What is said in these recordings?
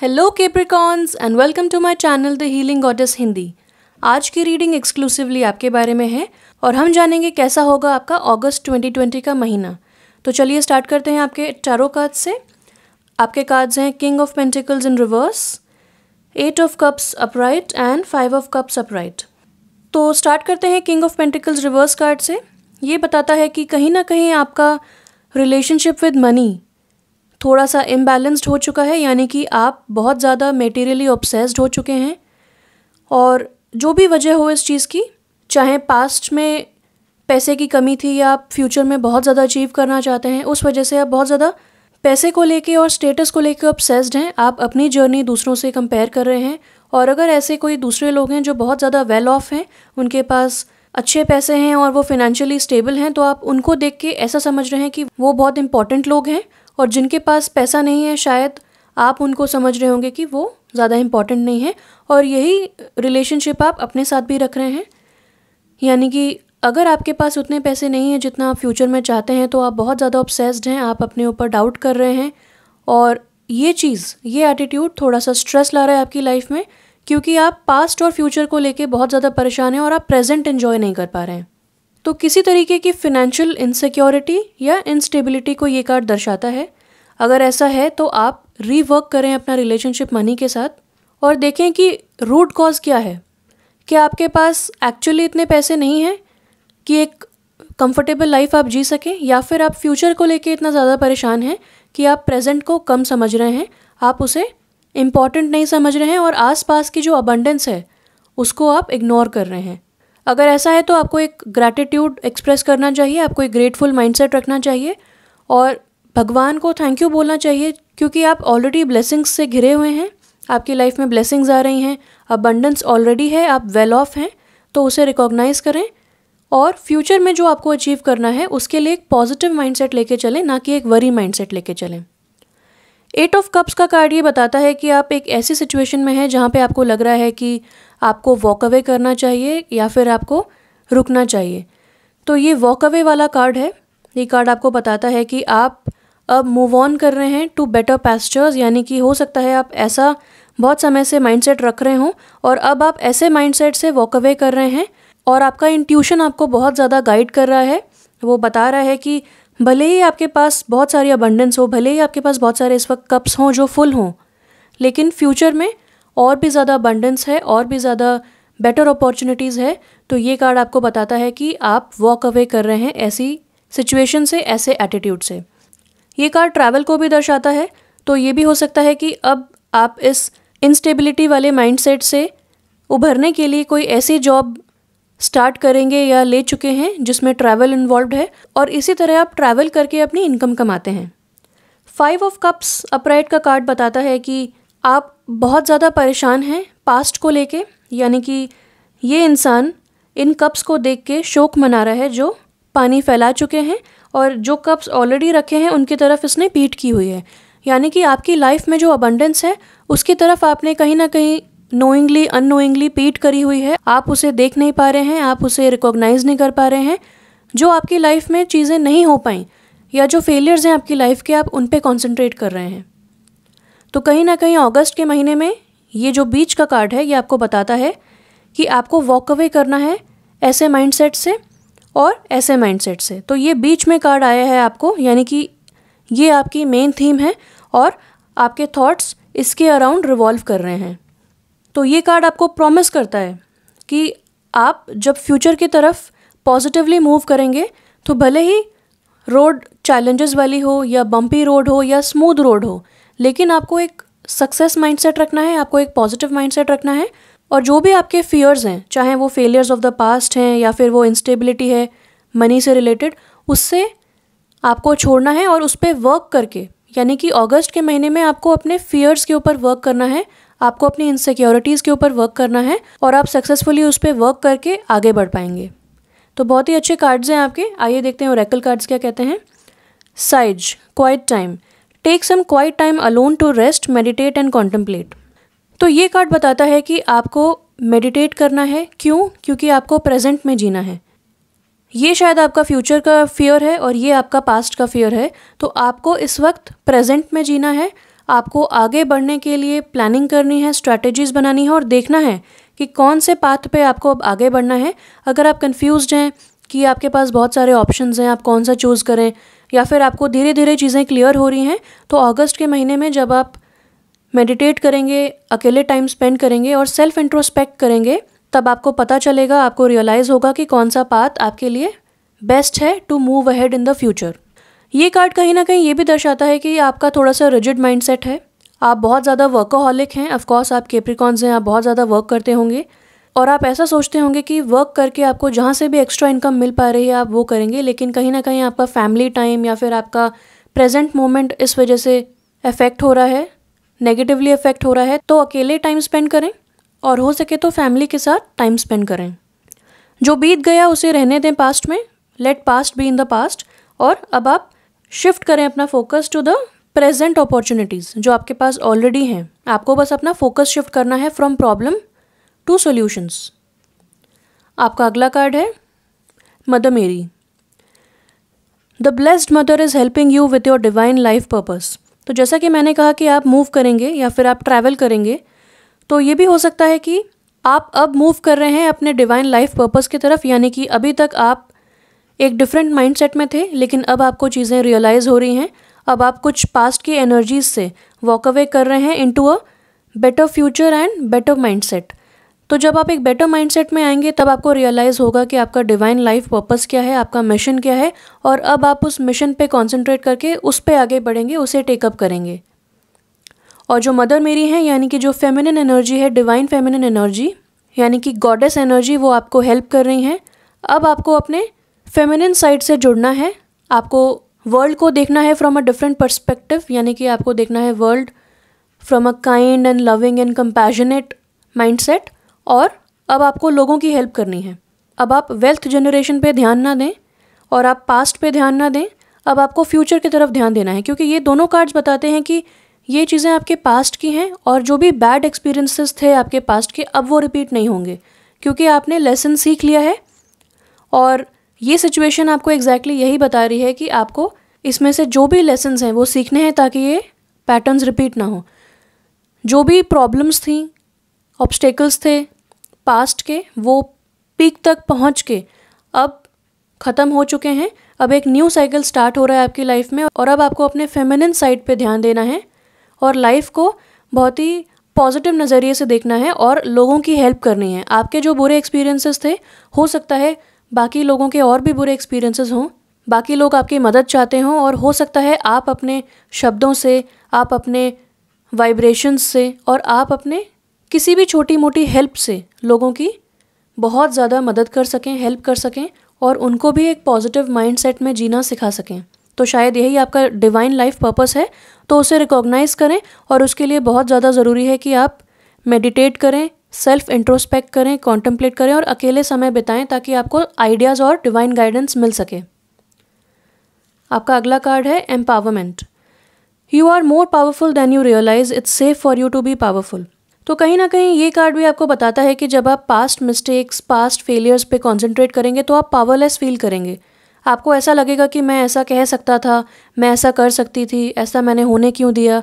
Hello Capricorns and welcome to my channel the healing goddess Hindi. आज की reading exclusively आपके बारे में है और हम जानेंगे कैसा होगा आपका अगस्त 2020 का महीना। तो चलिए स्टार्ट करते हैं आपके टैरो कार्ड से। आपके कार्ड्स हैं king of pentacles in reverse, 8 of cups upright and 5 of cups upright. तो स्टार्ट करते हैं king of pentacles reverse card से। ये बताता है कि कहीं ना कहीं आपका रिलेशनशिप विद मनी थोड़ा सा इम्बैलेंस्ड हो चुका है, यानी कि आप बहुत ज़्यादा मेटीरियली ऑब्सेस्ड हो चुके हैं। और जो भी वजह हो इस चीज़ की, चाहे पास्ट में पैसे की कमी थी या आप फ्यूचर में बहुत ज़्यादा अचीव करना चाहते हैं, उस वजह से आप बहुत ज़्यादा पैसे को लेके और स्टेटस को लेके ऑब्सेस्ड हैं। आप अपनी जर्नी दूसरों से कंपेयर कर रहे हैं। और अगर ऐसे कोई दूसरे लोग हैं जो बहुत ज़्यादा वेल ऑफ हैं, उनके पास अच्छे पैसे हैं और वो फिनेंशियली स्टेबल हैं, तो आप उनको देख के ऐसा समझ रहे हैं कि वो बहुत इंपॉर्टेंट लोग हैं। और जिनके पास पैसा नहीं है, शायद आप उनको समझ रहे होंगे कि वो ज़्यादा इम्पॉर्टेंट नहीं है। और यही रिलेशनशिप आप अपने साथ भी रख रहे हैं। यानी कि अगर आपके पास उतने पैसे नहीं हैं जितना आप फ्यूचर में चाहते हैं, तो आप बहुत ज़्यादा ऑब्सेस्ड हैं, आप अपने ऊपर डाउट कर रहे हैं। और ये चीज़, ये एटीट्यूड थोड़ा सा स्ट्रेस ला रहा है आपकी लाइफ में, क्योंकि आप पास्ट और फ्यूचर को लेके बहुत ज़्यादा परेशान हैं और आप प्रेजेंट एंजॉय नहीं कर पा रहे हैं। तो किसी तरीके की फिनेंशियल इनसिक्योरिटी या इंस्टेबिलिटी को ये कार्ड दर्शाता है। अगर ऐसा है तो आप रीवर्क करें अपना रिलेशनशिप मनी के साथ और देखें कि रूट कॉज क्या है। क्या आपके पास एक्चुअली इतने पैसे नहीं हैं कि एक कंफर्टेबल लाइफ आप जी सकें, या फिर आप फ्यूचर को लेके इतना ज़्यादा परेशान हैं कि आप प्रेजेंट को कम समझ रहे हैं, आप उसे इम्पॉर्टेंट नहीं समझ रहे हैं और आसपास की जो अबंडेंस है उसको आप इग्नोर कर रहे हैं। अगर ऐसा है तो आपको एक ग्रैटिट्यूड एक्सप्रेस करना चाहिए, आपको एक ग्रेटफुल माइंडसेट रखना चाहिए और भगवान को थैंक यू बोलना चाहिए, क्योंकि आप ऑलरेडी ब्लेसिंग्स से घिरे हुए हैं। आपकी लाइफ में ब्लेसिंग्स आ रही हैं, अबंडेंस ऑलरेडी है, आप वेल ऑफ हैं। तो उसे रिकॉग्नाइज़ करें और फ्यूचर में जो आपको अचीव करना है उसके लिए एक पॉजिटिव माइंडसेट लेके चलें, ना कि एक वरी माइंडसेट लेके चलें। 8 ऑफ कप्स का कार्ड ये बताता है कि आप एक ऐसी सिचुएशन में हैं जहाँ पे आपको लग रहा है कि आपको वॉक अवे करना चाहिए या फिर आपको रुकना चाहिए। तो ये वॉक अवे वाला कार्ड है। ये कार्ड आपको बताता है कि आप अब मूव ऑन कर रहे हैं टू बेटर पास्चर्स, यानी कि हो सकता है आप ऐसा बहुत समय से माइंडसेट रख रहे हों और अब आप ऐसे माइंडसेट से वॉक अवे कर रहे हैं और आपका इंट्यूशन आपको बहुत ज़्यादा गाइड कर रहा है। वो बता रहा है कि भले ही आपके पास बहुत सारी अबंडेंस हो, भले ही आपके पास बहुत सारे इस वक्त कप्स हों जो फुल हों, लेकिन फ्यूचर में और भी ज़्यादा अबंडेंस है और भी ज़्यादा बेटर अपॉर्चुनिटीज़ है। तो ये कार्ड आपको बताता है कि आप वॉक अवे कर रहे हैं ऐसी सिचुएशन से, ऐसे एटीट्यूड से। ये कार्ड ट्रैवल को भी दर्शाता है। तो ये भी हो सकता है कि अब आप इस इंस्टेबिलिटी वाले माइंडसेट से उभरने के लिए कोई ऐसी जॉब स्टार्ट करेंगे या ले चुके हैं जिसमें ट्रैवल इन्वॉल्व्ड है और इसी तरह आप ट्रैवल करके अपनी इनकम कमाते हैं। 5 ऑफ कप्स अपराइट का कार्ड बताता है कि आप बहुत ज़्यादा परेशान हैं पास्ट को लेके, यानी कि ये इंसान इन कप्स को देख के शोक मना रहा है जो पानी फैला चुके हैं, और जो कप्स ऑलरेडी रखे हैं उनकी तरफ इसने पीठ की हुई है। यानी कि आपकी लाइफ में जो अबंडेंस है उसकी तरफ आपने कहीं ना कहीं नोइंगली अननोइंगली पीठ करी हुई है। आप उसे देख नहीं पा रहे हैं, आप उसे रिकॉग्नाइज नहीं कर पा रहे हैं। जो आपकी लाइफ में चीज़ें नहीं हो पाई या जो फेलियर्स हैं आपकी लाइफ के, आप उन पे कॉन्सेंट्रेट कर रहे हैं। तो कहीं ना कहीं अगस्त के महीने में ये जो बीच का कार्ड है ये आपको बताता है कि आपको वॉक अवे करना है ऐसे माइंडसेट से और ऐसे माइंडसेट से। तो ये बीच में कार्ड आया है आपको, यानी कि ये आपकी मेन थीम है और आपके थॉट्स इसके अराउंड रिवॉल्व कर रहे हैं। तो ये कार्ड आपको प्रॉमिस करता है कि आप जब फ्यूचर की तरफ पॉजिटिवली मूव करेंगे तो भले ही रोड चैलेंजेस वाली हो या बम्पी रोड हो या स्मूथ रोड हो, लेकिन आपको एक सक्सेस माइंडसेट रखना है, आपको एक पॉजिटिव माइंडसेट रखना है। और जो भी आपके फियर्स हैं, चाहे वो फेलियर्स ऑफ द पास्ट हैं या फिर वो इंस्टेबिलिटी है मनी से रिलेटेड, उससे आपको छोड़ना है और उस पर वर्क करके, यानी कि अगस्त के महीने में आपको अपने फियर्स के ऊपर वर्क करना है, आपको अपनी इनसिक्योरिटीज़ के ऊपर वर्क करना है और आप सक्सेसफुली उस पर वर्क करके आगे बढ़ पाएंगे। तो बहुत ही अच्छे कार्ड्स हैं आपके। आइए देखते हैं ओरेकल कार्ड्स क्या कहते हैं। Size, quiet time, take some quiet time alone to rest, meditate and contemplate. तो ये कार्ड बताता है कि आपको मेडिटेट करना है। क्यों? क्योंकि आपको प्रेजेंट में जीना है। ये शायद आपका फ्यूचर का फियर है और ये आपका पास्ट का फियर है। तो आपको इस वक्त प्रेजेंट में जीना है, आपको आगे बढ़ने के लिए प्लानिंग करनी है, स्ट्रैटेजीज़ बनानी है और देखना है कि कौन से पाथ पे आपको अब आगे बढ़ना है। अगर आप कंफ्यूज्ड हैं कि आपके पास बहुत सारे ऑप्शंस हैं, आप कौन सा चूज़ करें, या फिर आपको धीरे धीरे चीज़ें क्लियर हो रही हैं, तो अगस्त के महीने में जब आप मेडिटेट करेंगे, अकेले टाइम स्पेंड करेंगे और सेल्फ इंट्रोस्पेक्ट करेंगे, तब आपको पता चलेगा, आपको रियलाइज़ होगा कि कौन सा पाथ आपके लिए बेस्ट है to move ahead in the future. ये कार्ड कहीं ना कहीं ये भी दर्शाता है कि आपका थोड़ा सा रिजिड माइंडसेट है, आप बहुत ज़्यादा वर्कोहॉलिक हैं। ऑफ कोर्स आप कैप्रिकॉन्स हैं, आप बहुत ज़्यादा वर्क करते होंगे और आप ऐसा सोचते होंगे कि वर्क करके आपको जहाँ से भी एक्स्ट्रा इनकम मिल पा रही है आप वो करेंगे, लेकिन कहीं ना कहीं आपका फैमिली टाइम या फिर आपका प्रेजेंट मोमेंट इस वजह से अफेक्ट हो रहा है, नेगेटिवली अफेक्ट हो रहा है। तो अकेले टाइम स्पेंड करें और हो सके तो फैमिली के साथ टाइम स्पेंड करें। जो बीत गया उसे रहने दें पास्ट में, let past be in the past, और अब आप शिफ्ट करें अपना focus to the present opportunities जो आपके पास ऑलरेडी हैं। आपको बस अपना फोकस शिफ्ट करना है फ्रॉम प्रॉब्लम टू सॉल्यूशंस। आपका अगला कार्ड है मदर मेरी। The blessed mother is helping you with your divine life purpose. तो जैसा कि मैंने कहा कि आप मूव करेंगे या फिर आप ट्रैवल करेंगे, तो ये भी हो सकता है कि आप अब मूव कर रहे हैं अपने डिवाइन लाइफ पर्पस की तरफ, यानी कि अभी तक आप एक डिफरेंट माइंडसेट में थे, लेकिन अब आपको चीज़ें रियलाइज़ हो रही हैं। अब आप कुछ पास्ट की एनर्जीज से वॉक अवे कर रहे हैं into a better future and better mindset. तो जब आप एक बेटर माइंडसेट में आएंगे तब आपको रियलाइज़ होगा कि आपका डिवाइन लाइफ पर्पस क्या है, आपका मिशन क्या है, और अब आप उस मिशन पे कॉन्सेंट्रेट करके उस पे आगे बढ़ेंगे, उसे टेकअप करेंगे। और जो मदर मेरी हैं, यानी कि जो फेमिनिन एनर्जी है, डिवाइन फेमिनिन एनर्जी यानी कि गॉडेस एनर्जी, वो आपको हेल्प कर रही हैं। अब आपको अपने फेमिनिन साइड से जुड़ना है, आपको वर्ल्ड को देखना है फ्रॉम अ डिफरेंट पर्सपेक्टिव, यानी कि आपको देखना है world from a kind and loving and compassionate mindset. और अब आपको लोगों की हेल्प करनी है। अब आप वेल्थ जनरेशन पे ध्यान ना दें और आप पास्ट पे ध्यान ना दें, अब आपको फ्यूचर की तरफ ध्यान देना है, क्योंकि ये दोनों कार्ड्स बताते हैं कि ये चीज़ें आपके पास्ट की हैं और जो भी बैड एक्सपीरियंसेस थे आपके पास्ट के, अब वो रिपीट नहीं होंगे, क्योंकि आपने लेसन सीख लिया है। और ये सिचुएशन आपको एग्जैक्टली यही बता रही है कि आपको इसमें से जो भी लेसन्स हैं वो सीखने हैं ताकि ये पैटर्न्स रिपीट ना हो। जो भी प्रॉब्लम्स थी, ऑब्स्टेकल्स थे पास्ट के, वो पीक तक पहुंच के अब ख़त्म हो चुके हैं। अब एक न्यू साइकिल स्टार्ट हो रहा है आपकी लाइफ में, और अब आपको अपने फेमिनिन साइड पे ध्यान देना है और लाइफ को बहुत ही पॉजिटिव नज़रिए से देखना है और लोगों की हेल्प करनी है। आपके जो बुरे एक्सपीरियंसेस थे, हो सकता है बाकी लोगों के और भी बुरे एक्सपीरियंसेस हों, बाकी लोग आपकी मदद चाहते हों, और हो सकता है आप अपने शब्दों से, आप अपने वाइब्रेशंस से और आप अपने किसी भी छोटी मोटी हेल्प से लोगों की बहुत ज़्यादा मदद कर सकें, हेल्प कर सकें, और उनको भी एक पॉजिटिव माइंडसेट में जीना सिखा सकें। तो शायद यही आपका डिवाइन लाइफ पर्पस है, तो उसे रिकॉग्नाइज़ करें। और उसके लिए बहुत ज़्यादा ज़रूरी है कि आप मेडिटेट करें, सेल्फ इंट्रोस्पेक्ट करें, कॉन्टम्पलेट करें और अकेले समय बिताएं, ताकि आपको आइडियाज़ और डिवाइन गाइडेंस मिल सके। आपका अगला कार्ड है empowerment. You are more powerful than you realize, it's safe for you to be powerful. तो कहीं ना कहीं ये कार्ड भी आपको बताता है कि जब आप पास्ट मिस्टेक्स, पास्ट फेलियर्स पे कॉन्सेंट्रेट करेंगे तो आप पावरलेस फील करेंगे। आपको ऐसा लगेगा कि मैं ऐसा कह सकता था, मैं ऐसा कर सकती थी, ऐसा मैंने होने क्यों दिया,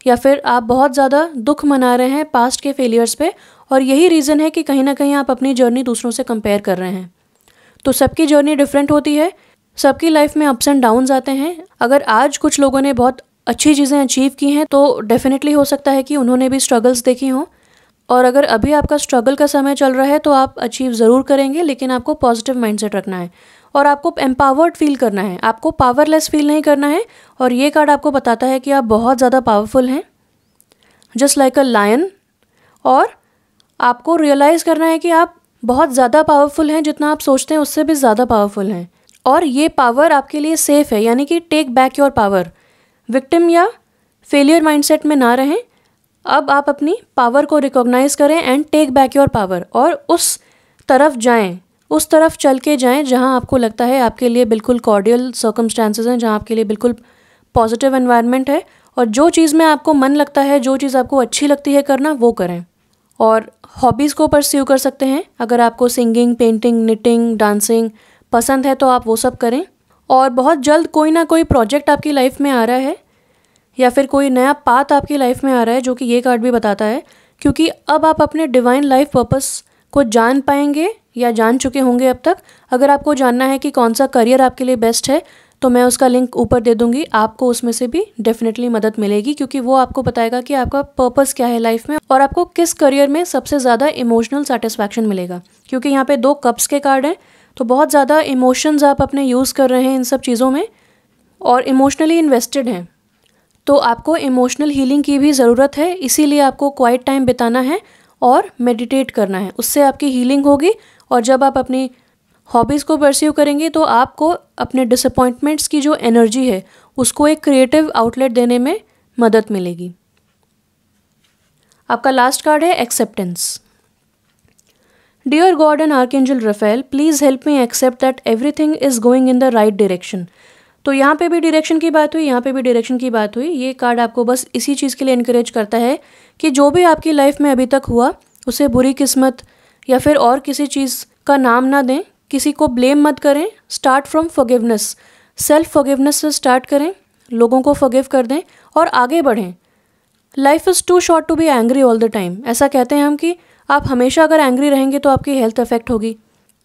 या फिर आप बहुत ज़्यादा दुख मना रहे हैं पास्ट के फेलियर्स पे। और यही रीज़न है कि कहीं ना कहीं आप अपनी जर्नी दूसरों से कंपेयर कर रहे हैं। तो सबकी जर्नी डिफरेंट होती है, सबकी लाइफ में अप्स एंड डाउन्स आते हैं। अगर आज कुछ लोगों ने बहुत अच्छी चीज़ें अचीव की हैं तो डेफिनेटली हो सकता है कि उन्होंने भी स्ट्रगल्स देखी हों, और अगर अभी आपका स्ट्रगल का समय चल रहा है तो आप अचीव ज़रूर करेंगे, लेकिन आपको पॉजिटिव माइंडसेट रखना है और आपको एम्पावर्ड फील करना है, आपको पावरलेस फील नहीं करना है। और ये कार्ड आपको बताता है कि आप बहुत ज़्यादा पावरफुल हैं, जस्ट लाइक अ लायन। और आपको रियलाइज़ करना है कि आप बहुत ज़्यादा पावरफुल हैं, जितना आप सोचते हैं उससे भी ज़्यादा पावरफुल हैं, और ये पावर आपके लिए सेफ़ है। यानी कि take back your power, victim या फेलियर माइंडसेट में ना रहें। अब आप अपनी पावर को रिकॉग्नाइज़ करें and take back your power, और उस तरफ जाएं, उस तरफ चल के जाएं जहां आपको लगता है आपके लिए बिल्कुल कॉर्डियल सर्कमस्टांसेस हैं, जहां आपके लिए बिल्कुल पॉजिटिव एनवायरनमेंट है, और जो चीज़ में आपको मन लगता है, जो चीज़ आपको अच्छी लगती है करना, वो करें। और हॉबीज़ को परस्यू कर सकते हैं। अगर आपको सिंगिंग, पेंटिंग, निटिंग, डांसिंग पसंद है तो आप वो सब करें। और बहुत जल्द कोई ना कोई प्रोजेक्ट आपकी लाइफ में आ रहा है, या फिर कोई नया पाथ आपकी लाइफ में आ रहा है, जो कि ये कार्ड भी बताता है, क्योंकि अब आप अपने डिवाइन लाइफ पर्पस को जान पाएंगे या जान चुके होंगे अब तक। अगर आपको जानना है कि कौन सा करियर आपके लिए बेस्ट है तो मैं उसका लिंक ऊपर दे दूंगी, आपको उसमें से भी डेफिनेटली मदद मिलेगी, क्योंकि वो आपको बताएगा कि आपका पर्पस क्या है लाइफ में और आपको किस करियर में सबसे ज़्यादा इमोशनल सेटिस्फैक्शन मिलेगा। क्योंकि यहाँ पे 2 कप्स के कार्ड हैं, तो बहुत ज़्यादा इमोशंस आप अपने यूज़ कर रहे हैं इन सब चीज़ों में और इमोशनली इन्वेस्टेड हैं, तो आपको इमोशनल हीलिंग की भी ज़रूरत है। इसीलिए आपको क्वाइट टाइम बिताना है और मेडिटेट करना है, उससे आपकी हीलिंग होगी। और जब आप अपनी हॉबीज़ को परस्यू करेंगे तो आपको अपने डिसअपॉइंटमेंट्स की जो एनर्जी है उसको एक क्रिएटिव आउटलेट देने में मदद मिलेगी। आपका लास्ट कार्ड है acceptance. Dear God and archangel Raphael, please help me accept that everything is going in the right direction. तो यहाँ पे भी डायरेक्शन की बात हुई, यहाँ पे भी डायरेक्शन की बात हुई। ये कार्ड आपको बस इसी चीज़ के लिए इनकरेज करता है कि जो भी आपकी लाइफ में अभी तक हुआ उसे बुरी किस्मत या फिर और किसी चीज़ का नाम ना दें, किसी को ब्लेम मत करें। Start from forgiveness, self forgiveness से स्टार्ट करें, लोगों को फॉरगिव कर दें और आगे बढ़ें। Life is too short to be angry all the time. ऐसा कहते हैं हम कि आप हमेशा अगर एंग्री रहेंगे तो आपकी हेल्थ अफेक्ट होगी।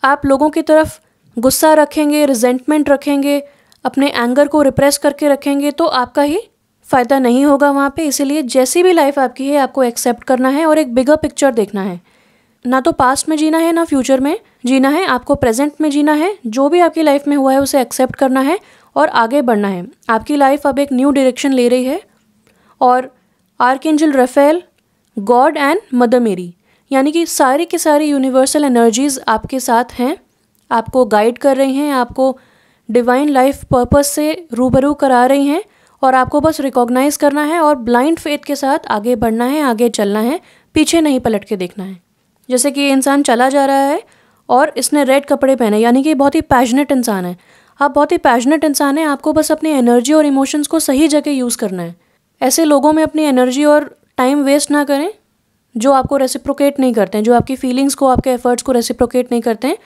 आप लोगों की तरफ गुस्सा रखेंगे, रिजेंटमेंट रखेंगे, अपने एंगर को रिप्रेस करके रखेंगे तो आपका ही फ़ायदा नहीं होगा वहाँ पे। इसीलिए जैसी भी लाइफ आपकी है आपको एक्सेप्ट करना है और एक बिगर पिक्चर देखना है। ना तो पास्ट में जीना है ना फ्यूचर में जीना है, आपको प्रेजेंट में जीना है। जो भी आपकी लाइफ में हुआ है उसे एक्सेप्ट करना है और आगे बढ़ना है। आपकी लाइफ अब एक न्यू डायरेक्शन ले रही है और archangel Raphael, God and Mother Mary, यानी कि सारी की सारी यूनिवर्सल एनर्जीज़ आपके साथ हैं, आपको गाइड कर रही हैं, आपको डिवाइन लाइफ पर्पस से रूबरू करा रही हैं और आपको बस रिकॉग्नाइज करना है और ब्लाइंड फेथ के साथ आगे बढ़ना है, आगे चलना है, पीछे नहीं पलट के देखना है। जैसे कि ये इंसान चला जा रहा है और इसने रेड कपड़े पहने, यानी कि बहुत ही पैशनेट इंसान है। आप बहुत ही पैशनेट इंसान हैं, आपको बस अपनी एनर्जी और इमोशंस को सही जगह यूज़ करना है। ऐसे लोगों में अपनी एनर्जी और टाइम वेस्ट ना करें जो आपको रेसिप्रोकेट नहीं करते हैं, जो आपकी फीलिंग्स को, आपके एफर्ट्स को रेसिप्रोकेट नहीं करते हैं।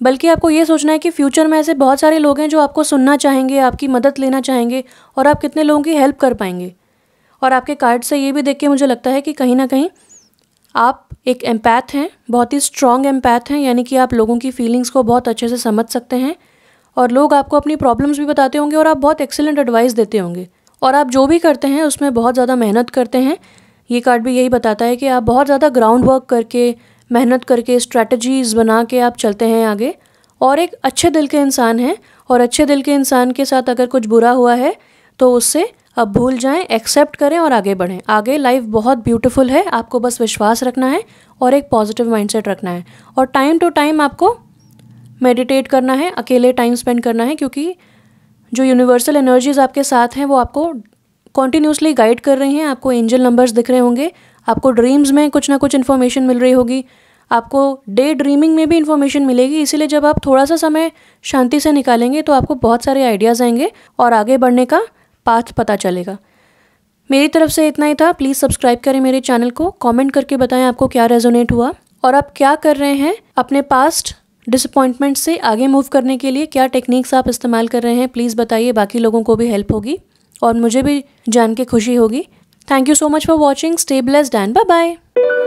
बल्कि आपको ये सोचना है कि फ्यूचर में ऐसे बहुत सारे लोग हैं जो आपको सुनना चाहेंगे, आपकी मदद लेना चाहेंगे और आप कितने लोगों की हेल्प कर पाएंगे। और आपके कार्ड से ये भी देख के मुझे लगता है कि कहीं ना कहीं आप एक एम्पैथ हैं, बहुत ही स्ट्रॉन्ग एम्पैथ हैं, यानी कि आप लोगों की फीलिंग्स को बहुत अच्छे से समझ सकते हैं और लोग आपको अपनी प्रॉब्लम्स भी बताते होंगे और आप बहुत एक्सीलेंट एडवाइस देते होंगे और आप जो भी करते हैं उसमें बहुत ज़्यादा मेहनत करते हैं। ये कार्ड भी यही बताता है कि आप बहुत ज़्यादा ग्राउंड वर्क करके, मेहनत करके, स्ट्रैटेजीज़ बना के आप चलते हैं आगे और एक अच्छे दिल के इंसान हैं। और अच्छे दिल के इंसान के साथ अगर कुछ बुरा हुआ है तो उससे अब भूल जाएं, एक्सेप्ट करें और आगे बढ़ें। आगे लाइफ बहुत ब्यूटीफुल है, आपको बस विश्वास रखना है और एक पॉजिटिव माइंडसेट रखना है और टाइम टू टाइम आपको मेडिटेट करना है, अकेले टाइम स्पेंड करना है, क्योंकि जो यूनिवर्सल एनर्जीज़ आपके साथ हैं वो आपको कॉन्टीन्यूसली गाइड कर रही हैं। आपको एंजल नंबर्स दिख रहे होंगे, आपको ड्रीम्स में कुछ ना कुछ इन्फॉर्मेशन मिल रही होगी, आपको डे ड्रीमिंग में भी इन्फॉर्मेशन मिलेगी। इसीलिए जब आप थोड़ा सा समय शांति से निकालेंगे तो आपको बहुत सारे आइडियाज़ आएंगे और आगे बढ़ने का पाथ पता चलेगा। मेरी तरफ से इतना ही था। प्लीज़ सब्सक्राइब करें मेरे चैनल को, कमेंट करके बताएं आपको क्या रेजोनेट हुआ और आप क्या कर रहे हैं अपने पास्ट डिसअपॉइंटमेंट से आगे मूव करने के लिए, क्या टेक्निक्स आप इस्तेमाल कर रहे हैं। प्लीज़ बताइए, बाकी लोगों को भी हेल्प होगी और मुझे भी जान के खुशी होगी। Thank you so much for watching. Stay blessed and bye bye.